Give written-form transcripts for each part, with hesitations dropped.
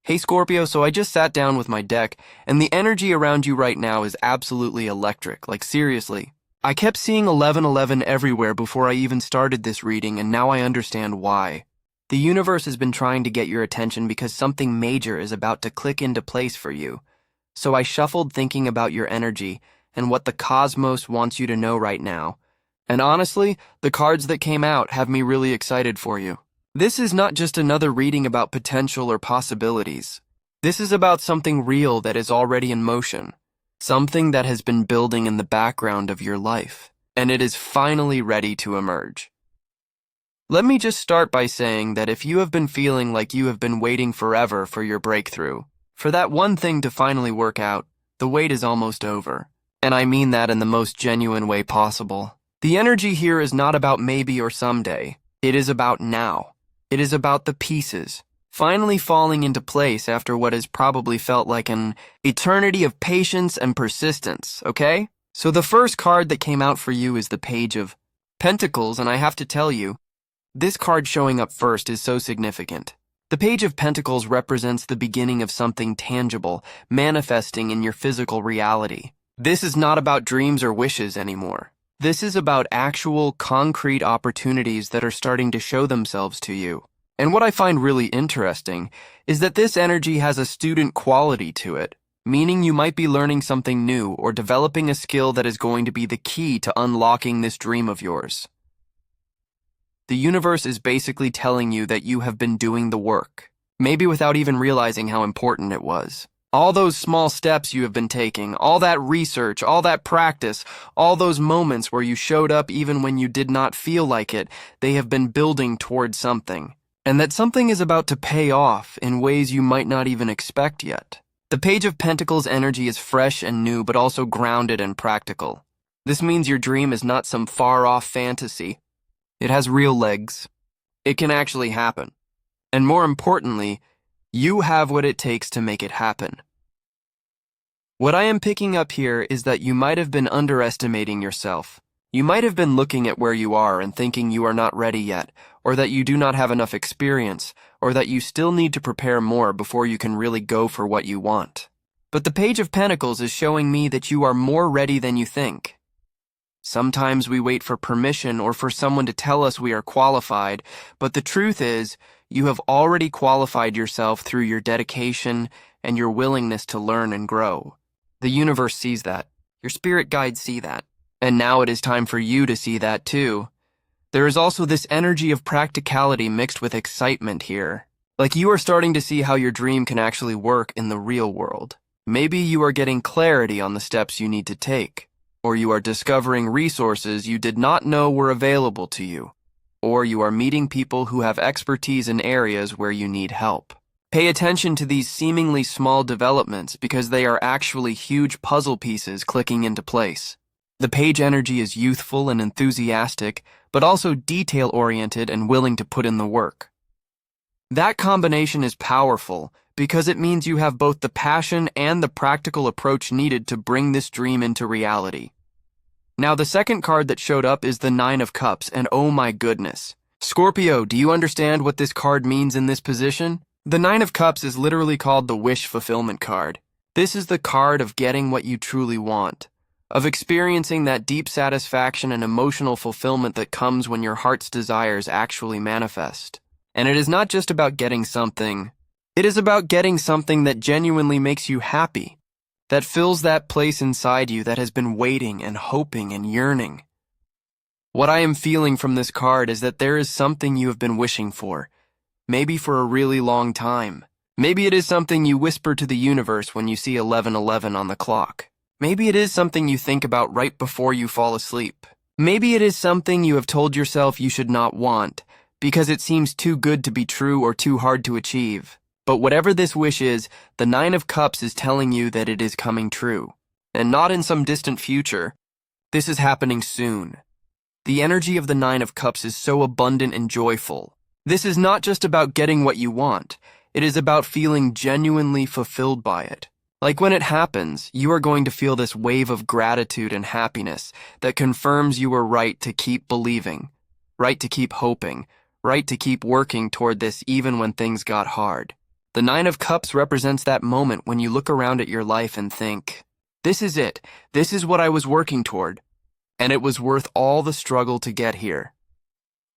Hey Scorpio, so I just sat down with my deck, and the energy around you right now is absolutely electric, like seriously. I kept seeing 1111 everywhere before I even started this reading, and now I understand why. The universe has been trying to get your attention because something major is about to click into place for you. So I shuffled thinking about your energy and what the cosmos wants you to know right now. And honestly, the cards that came out have me really excited for you. This is not just another reading about potential or possibilities. This is about something real that is already in motion, something that has been building in the background of your life, and it is finally ready to emerge. Let me just start by saying that if you have been feeling like you have been waiting forever for your breakthrough, for that one thing to finally work out, the wait is almost over. And I mean that in the most genuine way possible. The energy here is not about maybe or someday. It is about now. It is about the pieces, finally falling into place after what has probably felt like an eternity of patience and persistence, okay? So the first card that came out for you is the Page of Pentacles, and I have to tell you, this card showing up first is so significant. The Page of Pentacles represents the beginning of something tangible, manifesting in your physical reality. This is not about dreams or wishes anymore. This is about actual, concrete opportunities that are starting to show themselves to you. And what I find really interesting is that this energy has a student quality to it, meaning you might be learning something new or developing a skill that is going to be the key to unlocking this dream of yours. The universe is basically telling you that you have been doing the work, maybe without even realizing how important it was. All those small steps you have been taking, all that research, all that practice, all those moments where you showed up even when you did not feel like it, they have been building towards something. And that something is about to pay off in ways you might not even expect yet. The Page of Pentacles energy is fresh and new, but also grounded and practical. This means your dream is not some far-off fantasy. It has real legs. It can actually happen. And more importantly, you have what it takes to make it happen. What I am picking up here is that you might have been underestimating yourself. You might have been looking at where you are and thinking you are not ready yet, or that you do not have enough experience, or that you still need to prepare more before you can really go for what you want. But the Page of Pentacles is showing me that you are more ready than you think. Sometimes we wait for permission or for someone to tell us we are qualified, but the truth is, you have already qualified yourself through your dedication and your willingness to learn and grow. The universe sees that. Your spirit guides see that. And now it is time for you to see that too. There is also this energy of practicality mixed with excitement here. Like you are starting to see how your dream can actually work in the real world. Maybe you are getting clarity on the steps you need to take, or you are discovering resources you did not know were available to you, or you are meeting people who have expertise in areas where you need help. Pay attention to these seemingly small developments because they are actually huge puzzle pieces clicking into place. The Page energy is youthful and enthusiastic, but also detail-oriented and willing to put in the work. That combination is powerful because it means you have both the passion and the practical approach needed to bring this dream into reality. Now, the second card that showed up is the Nine of Cups, and oh my goodness. Scorpio, do you understand what this card means in this position? The Nine of Cups is literally called the wish fulfillment card. This is the card of getting what you truly want, of experiencing that deep satisfaction and emotional fulfillment that comes when your heart's desires actually manifest. And it is not just about getting something. It is about getting something that genuinely makes you happy, that fills that place inside you that has been waiting and hoping and yearning. What I am feeling from this card is that there is something you have been wishing for, maybe for a really long time. Maybe it is something you whisper to the universe when you see 11:11 on the clock. Maybe it is something you think about right before you fall asleep. Maybe it is something you have told yourself you should not want because it seems too good to be true or too hard to achieve. But whatever this wish is, the Nine of Cups is telling you that it is coming true. And not in some distant future. This is happening soon. The energy of the Nine of Cups is so abundant and joyful. This is not just about getting what you want. It is about feeling genuinely fulfilled by it. Like when it happens, you are going to feel this wave of gratitude and happiness that confirms you were right to keep believing, right to keep hoping, right to keep working toward this even when things got hard. The Nine of Cups represents that moment when you look around at your life and think, this is it. This is what I was working toward. And it was worth all the struggle to get here.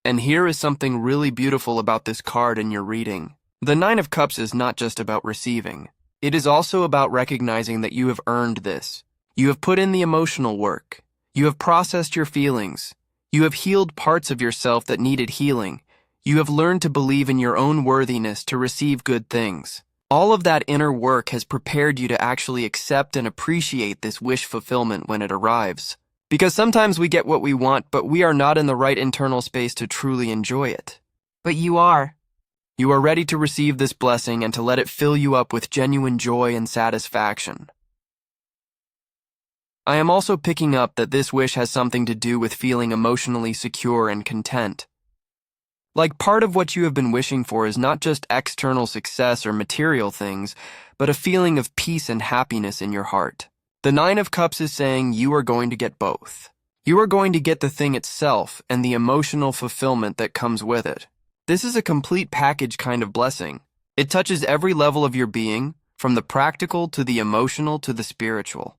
And here is something really beautiful about this card in your reading. The Nine of Cups is not just about receiving. It is also about recognizing that you have earned this. You have put in the emotional work. You have processed your feelings. You have healed parts of yourself that needed healing. You have learned to believe in your own worthiness to receive good things. All of that inner work has prepared you to actually accept and appreciate this wish fulfillment when it arrives. Because sometimes we get what we want, but we are not in the right internal space to truly enjoy it. But you are. You are ready to receive this blessing and to let it fill you up with genuine joy and satisfaction. I am also picking up that this wish has something to do with feeling emotionally secure and content. Like part of what you have been wishing for is not just external success or material things, but a feeling of peace and happiness in your heart. The Nine of Cups is saying you are going to get both. You are going to get the thing itself and the emotional fulfillment that comes with it. This is a complete package kind of blessing. It touches every level of your being, from the practical to the emotional to the spiritual.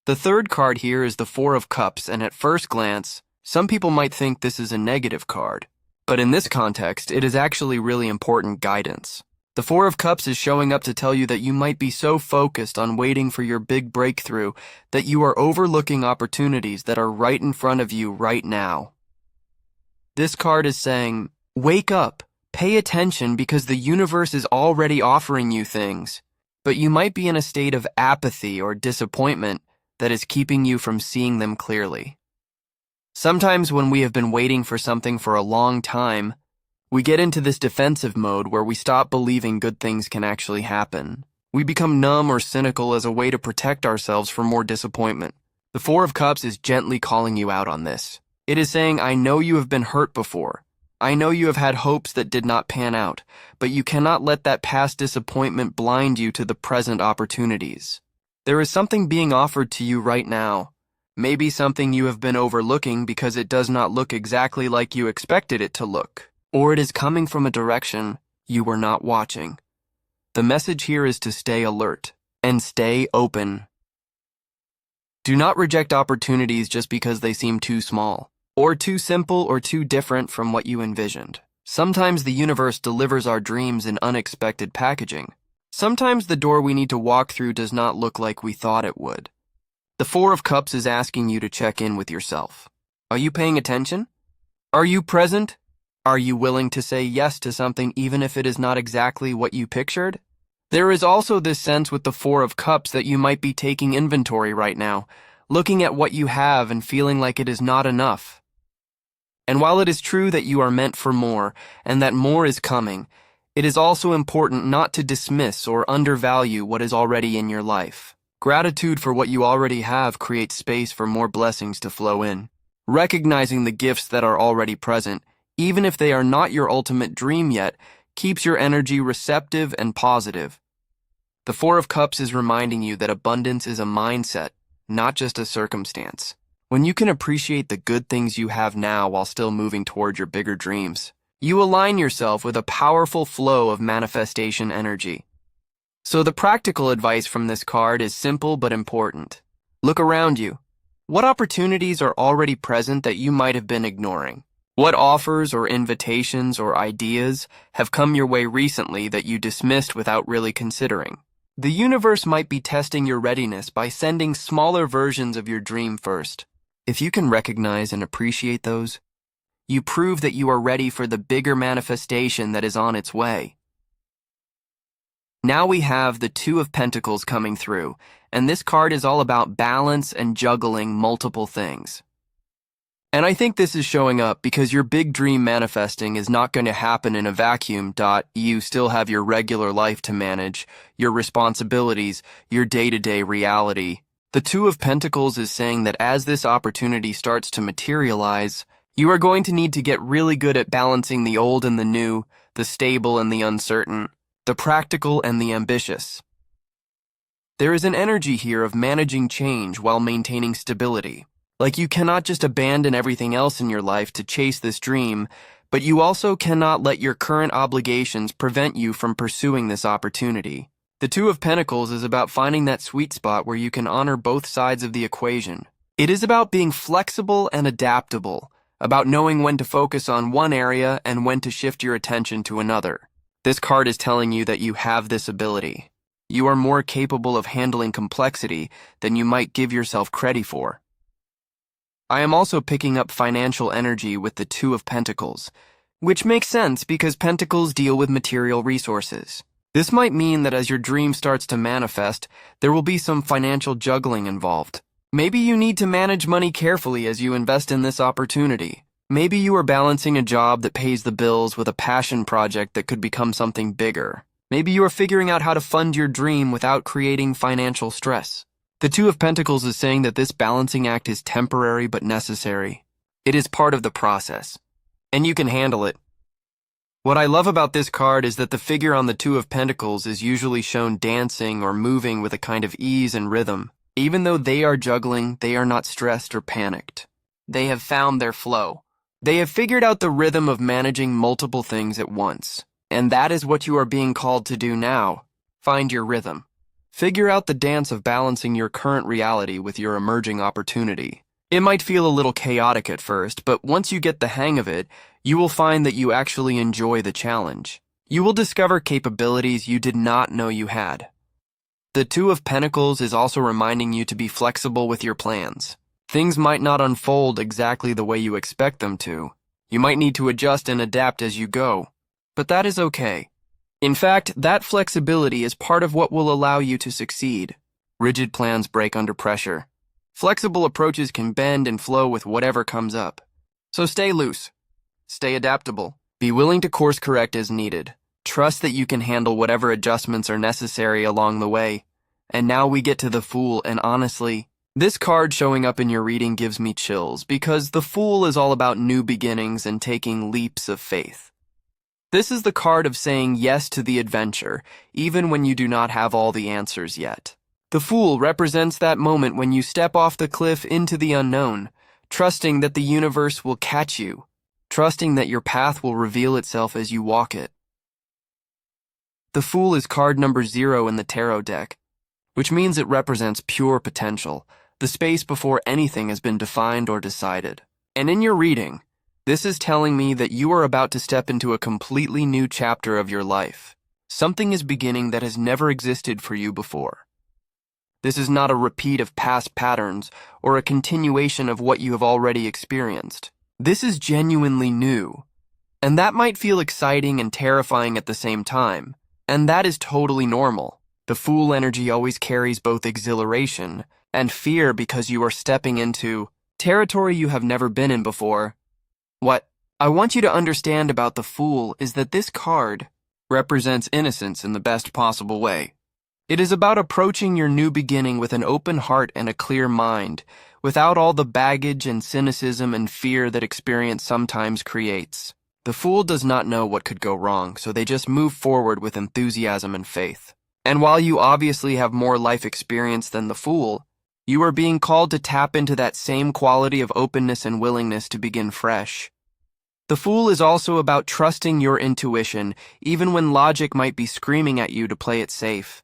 The third card here is the Four of Cups, and at first glance, some people might think this is a negative card. But in this context, it is actually really important guidance. The Four of Cups is showing up to tell you that you might be so focused on waiting for your big breakthrough that you are overlooking opportunities that are right in front of you right now. This card is saying, wake up, pay attention because the universe is already offering you things, but you might be in a state of apathy or disappointment that is keeping you from seeing them clearly. Sometimes when we have been waiting for something for a long time, we get into this defensive mode where we stop believing good things can actually happen. We become numb or cynical as a way to protect ourselves from more disappointment. The Four of Cups is gently calling you out on this. It is saying, I know you have been hurt before. I know you have had hopes that did not pan out, but you cannot let that past disappointment blind you to the present opportunities. There is something being offered to you right now. Maybe something you have been overlooking because it does not look exactly like you expected it to look, or it is coming from a direction you were not watching. The message here is to stay alert and stay open. Do not reject opportunities just because they seem too small, or too simple or too different from what you envisioned. Sometimes the universe delivers our dreams in unexpected packaging. Sometimes the door we need to walk through does not look like we thought it would. The Four of Cups is asking you to check in with yourself. Are you paying attention? Are you present? Are you willing to say yes to something even if it is not exactly what you pictured? There is also this sense with the Four of Cups that you might be taking inventory right now, looking at what you have and feeling like it is not enough. And while it is true that you are meant for more and that more is coming, it is also important not to dismiss or undervalue what is already in your life. Gratitude for what you already have creates space for more blessings to flow in. Recognizing the gifts that are already present, even if they are not your ultimate dream yet, keeps your energy receptive and positive. The Four of Cups is reminding you that abundance is a mindset, not just a circumstance. When you can appreciate the good things you have now while still moving toward your bigger dreams, you align yourself with a powerful flow of manifestation energy. So the practical advice from this card is simple but important. Look around you. What opportunities are already present that you might have been ignoring? What offers or invitations or ideas have come your way recently that you dismissed without really considering? The universe might be testing your readiness by sending smaller versions of your dream first. If you can recognize and appreciate those, you prove that you are ready for the bigger manifestation that is on its way. Now we have the Two of Pentacles coming through, and this card is all about balance and juggling multiple things. And I think this is showing up because your big dream manifesting is not going to happen in a vacuum. You still have your regular life to manage, your responsibilities, your day-to-day reality. The Two of Pentacles is saying that as this opportunity starts to materialize, you are going to need to get really good at balancing the old and the new, the stable and the uncertain, the practical and the ambitious. There is an energy here of managing change while maintaining stability. Like you cannot just abandon everything else in your life to chase this dream, But you also cannot let your current obligations prevent you from pursuing this opportunity. The Two of Pentacles is about finding that sweet spot where you can honor both sides of the equation. It is about being flexible and adaptable, about knowing when to focus on one area and when to shift your attention to another. This card is telling you that you have this ability. You are more capable of handling complexity than you might give yourself credit for. I am also picking up financial energy with the Two of Pentacles, which makes sense because pentacles deal with material resources. This might mean that as your dream starts to manifest, there will be some financial juggling involved. Maybe you need to manage money carefully as you invest in this opportunity. Maybe you are balancing a job that pays the bills with a passion project that could become something bigger. Maybe you are figuring out how to fund your dream without creating financial stress. The Two of Pentacles is saying that this balancing act is temporary but necessary. It is part of the process, and you can handle it. What I love about this card is that the figure on the Two of Pentacles is usually shown dancing or moving with a kind of ease and rhythm. Even though they are juggling, they are not stressed or panicked. They have found their flow. They have figured out the rhythm of managing multiple things at once. And that is what you are being called to do now. Find your rhythm. Figure out the dance of balancing your current reality with your emerging opportunity. It might feel a little chaotic at first, but once you get the hang of it, you will find that you actually enjoy the challenge. You will discover capabilities you did not know you had. The Two of Pentacles is also reminding you to be flexible with your plans. Things might not unfold exactly the way you expect them to. You might need to adjust and adapt as you go, but that is okay. In fact, that flexibility is part of what will allow you to succeed. Rigid plans break under pressure. Flexible approaches can bend and flow with whatever comes up. So stay loose. Stay adaptable. Be willing to course correct as needed. Trust that you can handle whatever adjustments are necessary along the way. And now we get to the Fool, and honestly, this card showing up in your reading gives me chills because the Fool is all about new beginnings and taking leaps of faith. This is the card of saying yes to the adventure, even when you do not have all the answers yet. The Fool represents that moment when you step off the cliff into the unknown, trusting that the universe will catch you, trusting that your path will reveal itself as you walk it. The Fool is card number 0 in the tarot deck, which means it represents pure potential, the space before anything has been defined or decided. And in your reading, this is telling me that you are about to step into a completely new chapter of your life. Something is beginning that has never existed for you before. This is not a repeat of past patterns or a continuation of what you have already experienced. This is genuinely new. And that might feel exciting and terrifying at the same time. And that is totally normal. The Fool energy always carries both exhilaration and fear because you are stepping into territory you have never been in before. What I want you to understand about the Fool is that this card represents innocence in the best possible way. It is about approaching your new beginning with an open heart and a clear mind, without all the baggage and cynicism and fear that experience sometimes creates. The Fool does not know what could go wrong, so they just move forward with enthusiasm and faith. And while you obviously have more life experience than the Fool, you are being called to tap into that same quality of openness and willingness to begin fresh. The Fool is also about trusting your intuition, even when logic might be screaming at you to play it safe.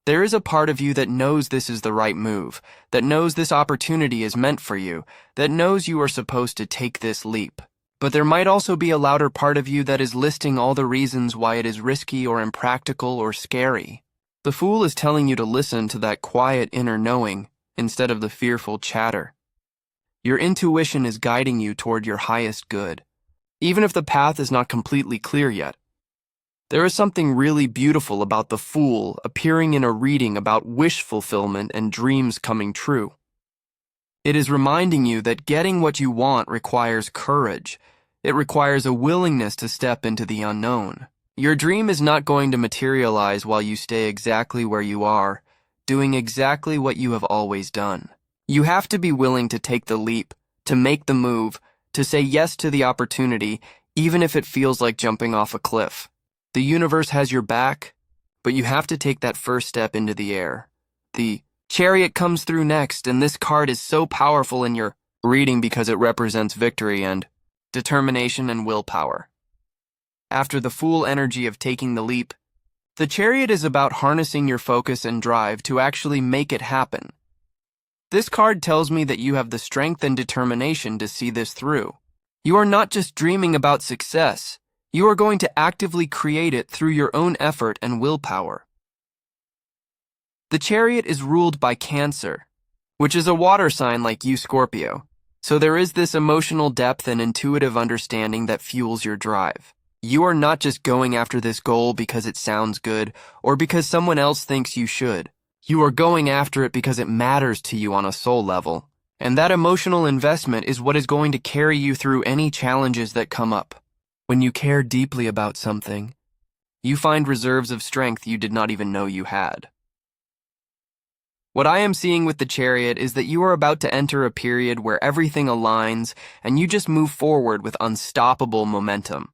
There is a part of you that knows this is the right move, that knows this opportunity is meant for you, that knows you are supposed to take this leap. But there might also be a louder part of you that is listing all the reasons why it is risky or impractical or scary. The Fool is telling you to listen to that quiet inner knowing instead of the fearful chatter. Your intuition is guiding you toward your highest good, even if the path is not completely clear yet. There is something really beautiful about the Fool appearing in a reading about wish fulfillment and dreams coming true. It is reminding you that getting what you want requires courage. It requires a willingness to step into the unknown. Your dream is not going to materialize while you stay exactly where you are, doing exactly what you have always done. You have to be willing to take the leap, to make the move, to say yes to the opportunity, even if it feels like jumping off a cliff. The universe has your back, but you have to take that first step into the air. The Chariot comes through next, and this card is so powerful in your reading because it represents victory and determination, and willpower. After the full energy of taking the leap, the Chariot is about harnessing your focus and drive to actually make it happen. This card tells me that you have the strength and determination to see this through. You are not just dreaming about success, you are going to actively create it through your own effort and willpower. The Chariot is ruled by Cancer, which is a water sign like you, Scorpio. So there is this emotional depth and intuitive understanding that fuels your drive. You are not just going after this goal because it sounds good or because someone else thinks you should. You are going after it because it matters to you on a soul level. And that emotional investment is what is going to carry you through any challenges that come up. When you care deeply about something, you find reserves of strength you did not even know you had. What I am seeing with the Chariot is that you are about to enter a period where everything aligns and you just move forward with unstoppable momentum.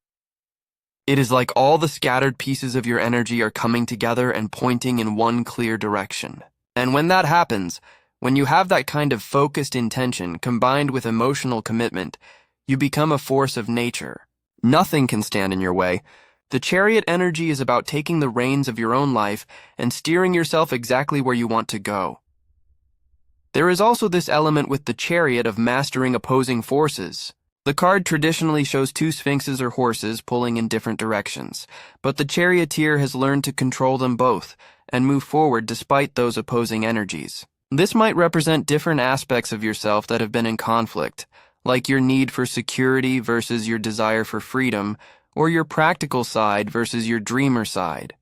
It is like all the scattered pieces of your energy are coming together and pointing in one clear direction. And when that happens, when you have that kind of focused intention combined with emotional commitment, you become a force of nature. Nothing can stand in your way. The Chariot energy is about taking the reins of your own life and steering yourself exactly where you want to go. There is also this element with the Chariot of mastering opposing forces. The card traditionally shows two sphinxes or horses pulling in different directions, but the charioteer has learned to control them both and move forward despite those opposing energies. This might represent different aspects of yourself that have been in conflict, like your need for security versus your desire for freedom, or your practical side versus your dreamer side.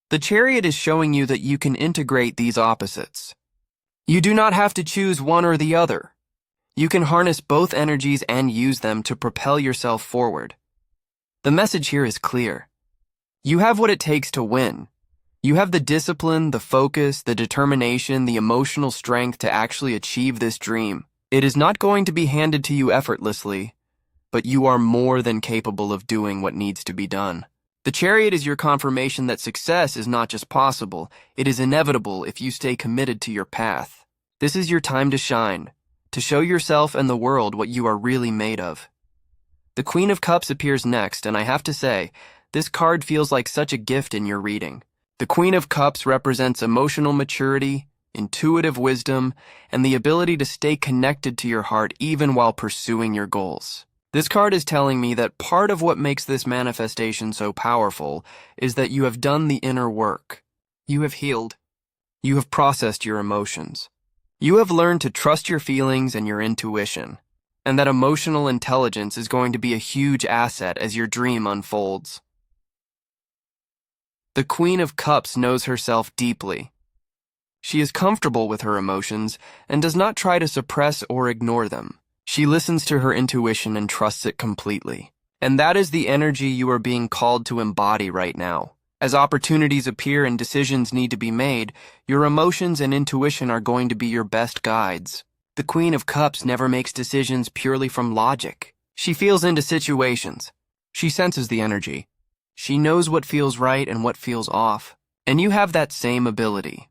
The Chariot is showing you that you can integrate these opposites. You do not have to choose one or the other. You can harness both energies and use them to propel yourself forward. The message here is clear. You have what it takes to win. You have the discipline, the focus, the determination, the emotional strength to actually achieve this dream. It is not going to be handed to you effortlessly, but you are more than capable of doing what needs to be done. The Chariot is your confirmation that success is not just possible, it is inevitable if you stay committed to your path. This is your time to shine, to show yourself and the world what you are really made of. The Queen of Cups appears next, and I have to say, this card feels like such a gift in your reading. The Queen of Cups represents emotional maturity, intuitive wisdom, and the ability to stay connected to your heart even while pursuing your goals. This card is telling me that part of what makes this manifestation so powerful is that you have done the inner work. You have healed. You have processed your emotions. You have learned to trust your feelings and your intuition, and that emotional intelligence is going to be a huge asset as your dream unfolds. The Queen of Cups knows herself deeply. She is comfortable with her emotions and does not try to suppress or ignore them. She listens to her intuition and trusts it completely. And that is the energy you are being called to embody right now. As opportunities appear and decisions need to be made, your emotions and intuition are going to be your best guides. The Queen of Cups never makes decisions purely from logic. She feels into situations. She senses the energy. She knows what feels right and what feels off. And you have that same ability.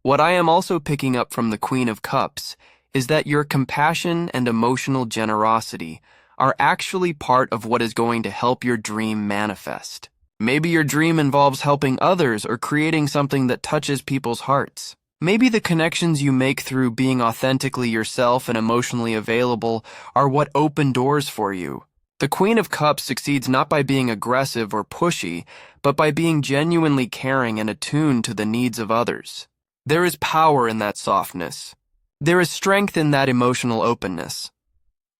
What I am also picking up from the Queen of Cups is that your compassion and emotional generosity are actually part of what is going to help your dream manifest. Maybe your dream involves helping others or creating something that touches people's hearts. Maybe the connections you make through being authentically yourself and emotionally available are what open doors for you. The Queen of Cups succeeds not by being aggressive or pushy, but by being genuinely caring and attuned to the needs of others. There is power in that softness. There is strength in that emotional openness.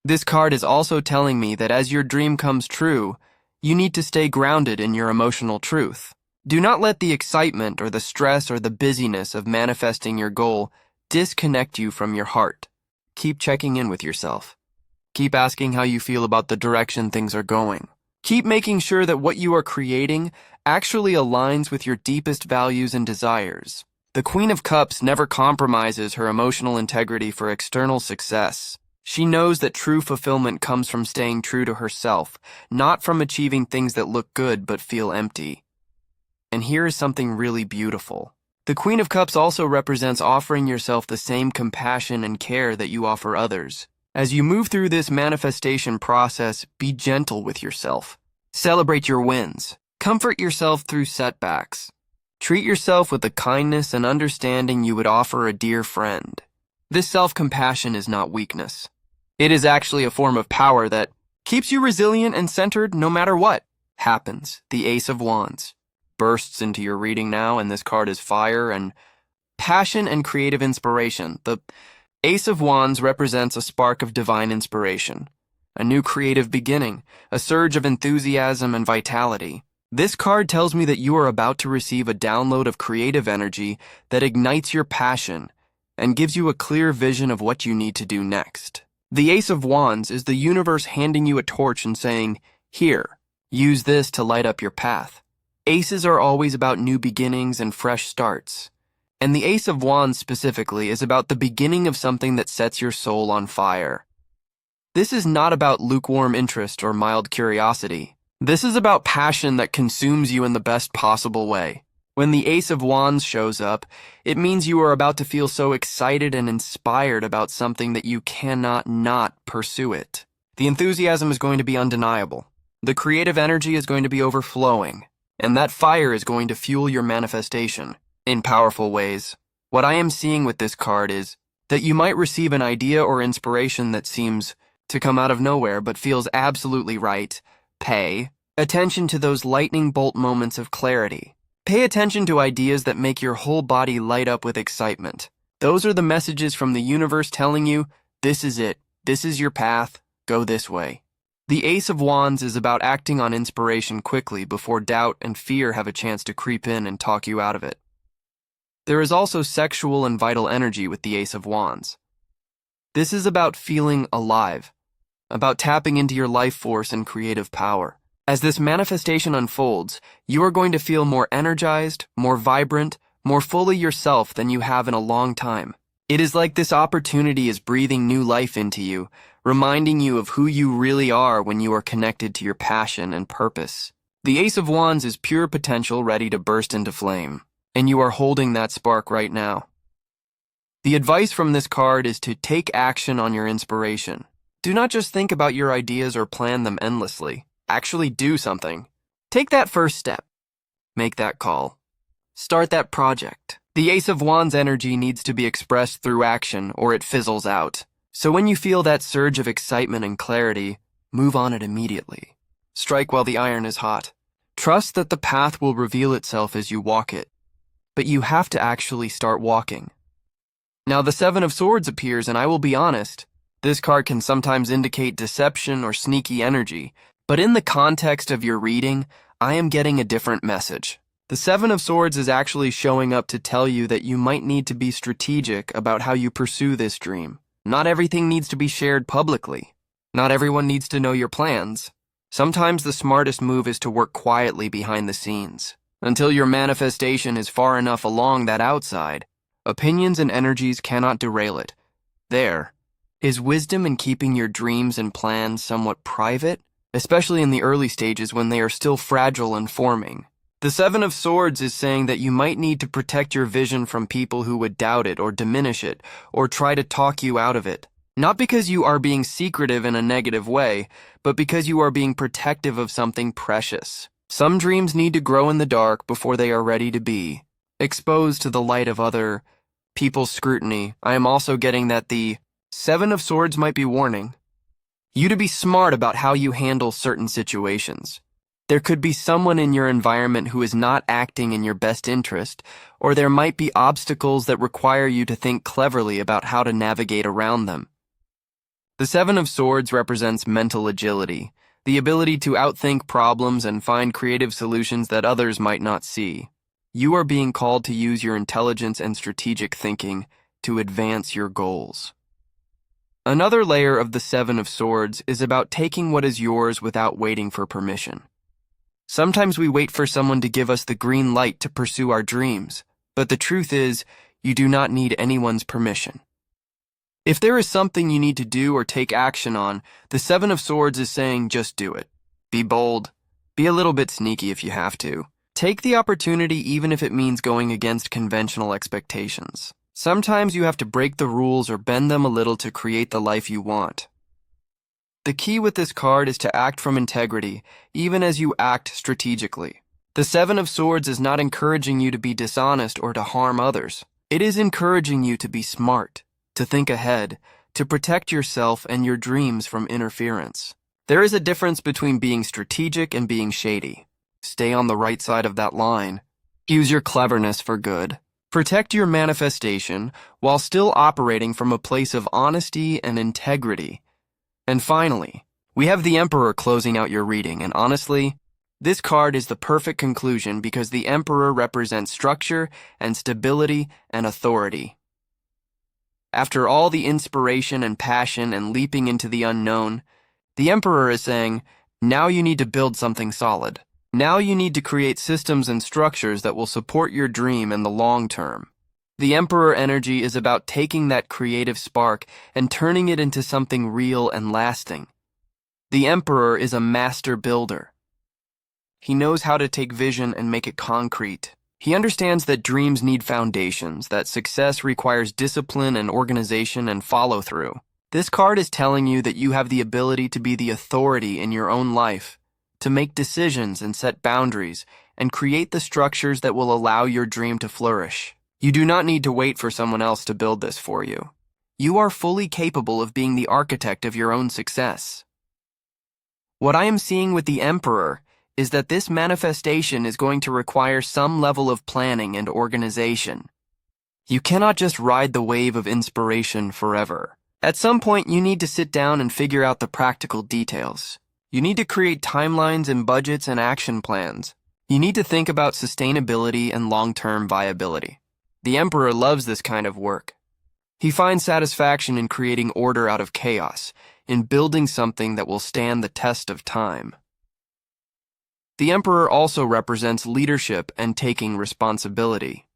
This card is also telling me that as your dream comes true, you need to stay grounded in your emotional truth. Do not let the excitement or the stress or the busyness of manifesting your goal disconnect you from your heart. Keep checking in with yourself. Keep asking how you feel about the direction things are going. Keep making sure that what you are creating actually aligns with your deepest values and desires. The Queen of Cups never compromises her emotional integrity for external success. She knows that true fulfillment comes from staying true to herself, not from achieving things that look good but feel empty. And here is something really beautiful. The Queen of Cups also represents offering yourself the same compassion and care that you offer others. As you move through this manifestation process, be gentle with yourself. Celebrate your wins. Comfort yourself through setbacks. Treat yourself with the kindness and understanding you would offer a dear friend. This self-compassion is not weakness. It is actually a form of power that keeps you resilient and centered no matter what happens. The Ace of Wands bursts into your reading now, and this card is fire and passion and creative inspiration. The Ace of Wands represents a spark of divine inspiration, a new creative beginning, a surge of enthusiasm and vitality. This card tells me that you are about to receive a download of creative energy that ignites your passion and gives you a clear vision of what you need to do next. The Ace of Wands is the universe handing you a torch and saying, "Here, use this to light up your path." Aces are always about new beginnings and fresh starts. And the Ace of Wands specifically is about the beginning of something that sets your soul on fire. This is not about lukewarm interest or mild curiosity. This is about passion that consumes you in the best possible way. When the Ace of Wands shows up, it means you are about to feel so excited and inspired about something that you cannot not pursue it. The enthusiasm is going to be undeniable. The creative energy is going to be overflowing, and that fire is going to fuel your manifestation in powerful ways. What I am seeing with this card is that you might receive an idea or inspiration that seems to come out of nowhere but feels absolutely right. Pay attention to those lightning bolt moments of clarity. Pay attention to ideas that make your whole body light up with excitement. Those are the messages from the universe telling you, this is it, this is your path, go this way. The Ace of Wands is about acting on inspiration quickly before doubt and fear have a chance to creep in and talk you out of it. There is also sexual and vital energy with the Ace of Wands. This is about feeling alive, about tapping into your life force and creative power. As this manifestation unfolds, you are going to feel more energized, more vibrant, more fully yourself than you have in a long time. It is like this opportunity is breathing new life into you, reminding you of who you really are when you are connected to your passion and purpose. The Ace of Wands is pure potential ready to burst into flame, and you are holding that spark right now. The advice from this card is to take action on your inspiration. Do not just think about your ideas or plan them endlessly. Actually do something. Take that first step. Make that call. Start that project. The Ace of Wands energy needs to be expressed through action or it fizzles out. So when you feel that surge of excitement and clarity, move on it immediately. Strike while the iron is hot. Trust that the path will reveal itself as you walk it. But you have to actually start walking. Now the Seven of Swords appears, and I will be honest, this card can sometimes indicate deception or sneaky energy, but in the context of your reading, I am getting a different message. The Seven of Swords is actually showing up to tell you that you might need to be strategic about how you pursue this dream. Not everything needs to be shared publicly. Not everyone needs to know your plans. Sometimes the smartest move is to work quietly behind the scenes, until your manifestation is far enough along that outside. Opinions and energies cannot derail it. There is wisdom in keeping your dreams and plans somewhat private, especially in the early stages when they are still fragile and forming. The Seven of Swords is saying that you might need to protect your vision from people who would doubt it or diminish it or try to talk you out of it. Not because you are being secretive in a negative way, but because you are being protective of something precious. Some dreams need to grow in the dark before they are ready to be exposed to the light of other people's scrutiny. I am also getting that the Seven of Swords might be warning you to be smart about how you handle certain situations. There could be someone in your environment who is not acting in your best interest, or there might be obstacles that require you to think cleverly about how to navigate around them. The Seven of Swords represents mental agility, the ability to outthink problems and find creative solutions that others might not see. You are being called to use your intelligence and strategic thinking to advance your goals. Another layer of the Seven of Swords is about taking what is yours without waiting for permission. Sometimes we wait for someone to give us the green light to pursue our dreams, but the truth is, you do not need anyone's permission. If there is something you need to do or take action on, the Seven of Swords is saying just do it. Be bold. Be a little bit sneaky if you have to. Take the opportunity even if it means going against conventional expectations. Sometimes you have to break the rules or bend them a little to create the life you want. The key with this card is to act from integrity, even as you act strategically. The Seven of Swords is not encouraging you to be dishonest or to harm others. It is encouraging you to be smart, to think ahead, to protect yourself and your dreams from interference. There is a difference between being strategic and being shady. Stay on the right side of that line. Use your cleverness for good. Protect your manifestation while still operating from a place of honesty and integrity. And finally, we have the Emperor closing out your reading, and honestly, this card is the perfect conclusion because the Emperor represents structure and stability and authority. After all the inspiration and passion and leaping into the unknown, the Emperor is saying, now you need to build something solid. Now you need to create systems and structures that will support your dream in the long term. The Emperor energy is about taking that creative spark and turning it into something real and lasting. The Emperor is a master builder. He knows how to take vision and make it concrete. He understands that dreams need foundations, that success requires discipline and organization and follow-through. This card is telling you that you have the ability to be the authority in your own life, to make decisions and set boundaries, and create the structures that will allow your dream to flourish. You do not need to wait for someone else to build this for you. You are fully capable of being the architect of your own success. What I am seeing with the Emperor is that this manifestation is going to require some level of planning and organization. You cannot just ride the wave of inspiration forever. At some point, you need to sit down and figure out the practical details. You need to create timelines and budgets and action plans. You need to think about sustainability and long-term viability. The Emperor loves this kind of work. He finds satisfaction in creating order out of chaos, in building something that will stand the test of time. The Emperor also represents leadership and taking responsibility.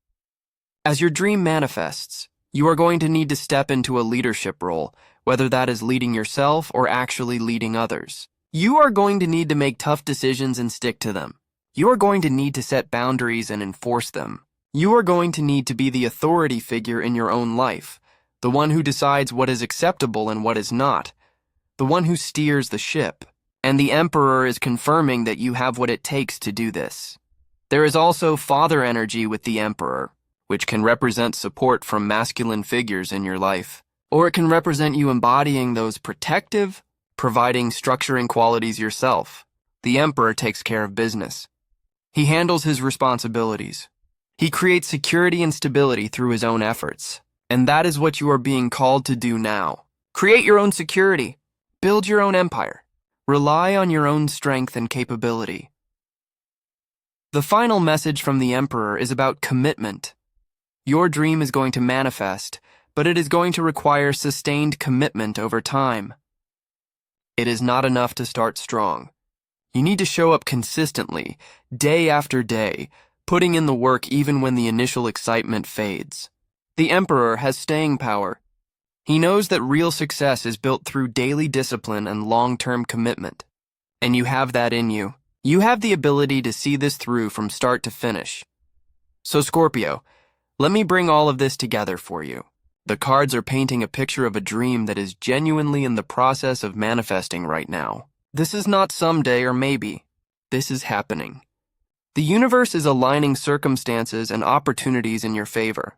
As your dream manifests, you are going to need to step into a leadership role, whether that is leading yourself or actually leading others. You are going to need to make tough decisions and stick to them. You are going to need to set boundaries and enforce them. You are going to need to be the authority figure in your own life, the one who decides what is acceptable and what is not, the one who steers the ship. And the Emperor is confirming that you have what it takes to do this. There is also father energy with the Emperor, which can represent support from masculine figures in your life, or it can represent you embodying those protective, providing structuring qualities yourself. The Emperor takes care of business. He handles his responsibilities. He creates security and stability through his own efforts. And that is what you are being called to do now. Create your own security. Build your own empire. Rely on your own strength and capability. The final message from the Emperor is about commitment. Your dream is going to manifest, but it is going to require sustained commitment over time. It is not enough to start strong. You need to show up consistently, day after day, putting in the work even when the initial excitement fades. The Emperor has staying power. He knows that real success is built through daily discipline and long-term commitment. And you have that in you. You have the ability to see this through from start to finish. So Scorpio, let me bring all of this together for you. The cards are painting a picture of a dream that is genuinely in the process of manifesting right now. This is not someday or maybe. This is happening. The universe is aligning circumstances and opportunities in your favor.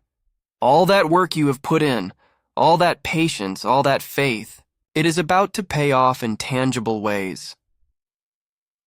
All that work you have put in, all that patience, all that faith, it is about to pay off in tangible ways.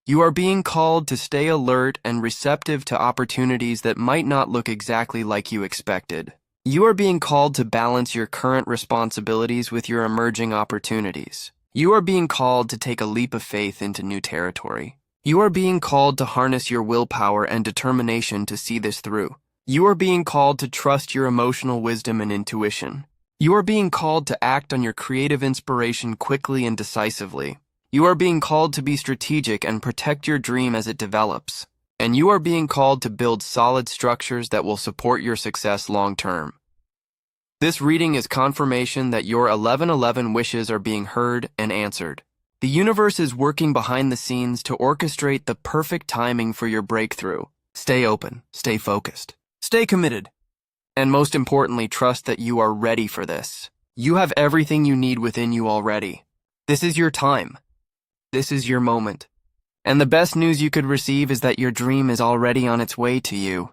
You are being called to stay alert and receptive to opportunities that might not look exactly like you expected. You are being called to balance your current responsibilities with your emerging opportunities. You are being called to take a leap of faith into new territory. You are being called to harness your willpower and determination to see this through. You are being called to trust your emotional wisdom and intuition. You are being called to act on your creative inspiration quickly and decisively. You are being called to be strategic and protect your dream as it develops. And you are being called to build solid structures that will support your success long term. This reading is confirmation that your 1111 wishes are being heard and answered. The universe is working behind the scenes to orchestrate the perfect timing for your breakthrough. Stay open, stay focused, stay committed. And most importantly, trust that you are ready for this. You have everything you need within you already. This is your time. This is your moment. And the best news you could receive is that your dream is already on its way to you.